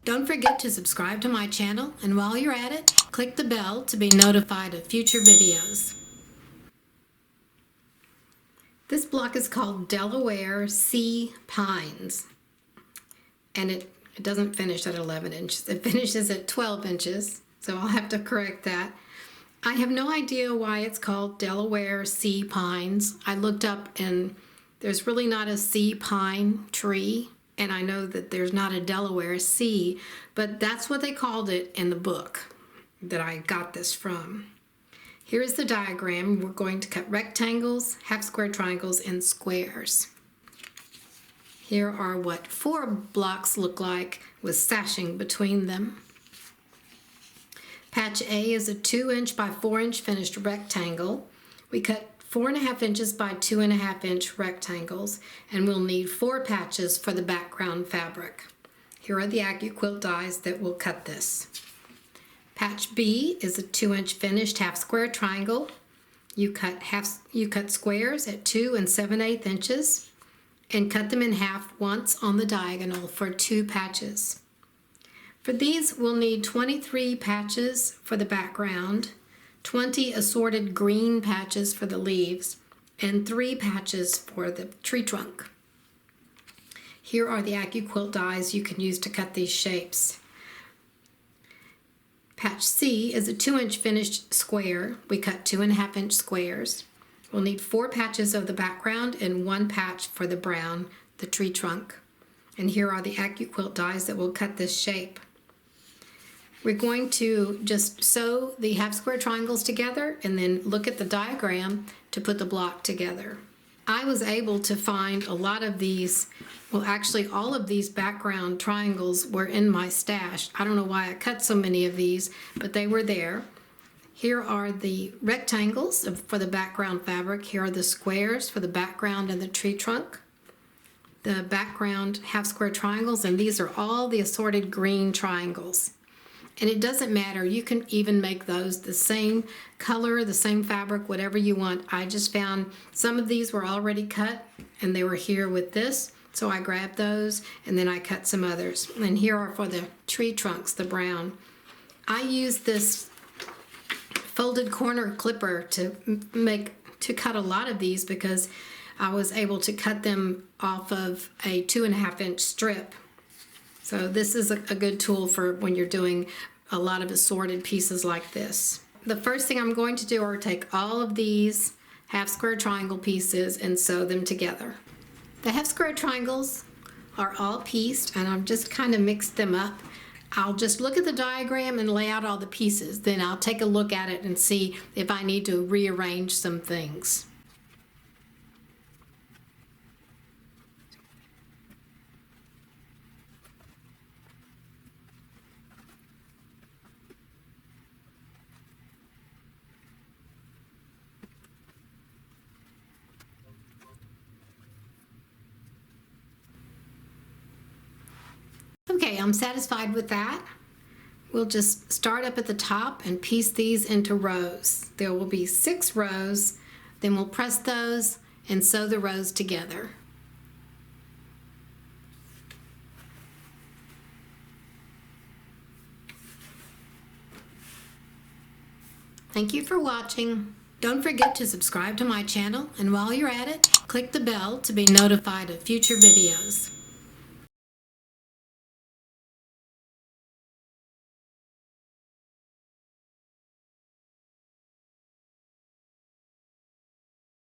Don't forget to subscribe to my channel, and while you're at it, click the bell to be notified of future videos. This block is called Delaware Sea Pines, and it doesn't finish at 11 inches. It finishes at 12 inches, so I'll have to correct that. I have no idea why it's called Delaware Sea Pines. I looked up and there's really not a sea pine tree, and I know that there's not a Delaware Sea, but that's what they called it in the book that I got this from. Here's the diagram. We're going to cut rectangles, half-square triangles, and squares. Here are what 4 blocks look like with sashing between them. Patch A is a 2-inch by 4-inch finished rectangle. We cut 4.5 inches by 2.5 inch rectangles, and we'll need 4 patches for the background fabric. Here are the AccuQuilt dies that will cut this. Patch B is a 2-inch finished half-square triangle. You cut squares at 2 7/8 inches and cut them in half once on the diagonal for 2 patches. For these, we'll need 23 patches for the background, 20 assorted green patches for the leaves, and 3 patches for the tree trunk. Here are the AccuQuilt dies you can use to cut these shapes. Patch C is a 2-inch finished square. We cut 2.5 inch squares. We'll need 4 patches of the background and 1 patch for the brown, the tree trunk. And here are the AccuQuilt dies that will cut this shape. We're going to just sew the half-square triangles together and then look at the diagram to put the block together. I was able to find a lot of these, well actually all of these background triangles were in my stash. I don't know why I cut so many of these, but they were there. Here are the rectangles for the background fabric. Here are the squares for the background and the tree trunk. The background half-square triangles, and these are all the assorted green triangles. And it doesn't matter, you can even make those the same color, the same fabric, whatever you want. I just found some of these were already cut and they were here with this, so I grabbed those and then I cut some others. And here are for the tree trunks, the brown. I used this folded corner clipper to cut a lot of these because I was able to cut them off of a 2.5 inch strip. So this is a good tool for when you're doing a lot of assorted pieces like this. The first thing I'm going to do are take all of these half-square triangle pieces and sew them together. The half-square triangles are all pieced and I've just kind of mixed them up. I'll just look at the diagram and lay out all the pieces. Then I'll take a look at it and see if I need to rearrange some things. Okay, I'm satisfied with that. We'll just start up at the top and piece these into rows. There will be 6 rows, then we'll press those and sew the rows together. Thank you for watching. Don't forget to subscribe to my channel, and while you're at it, click the bell to be notified of future videos.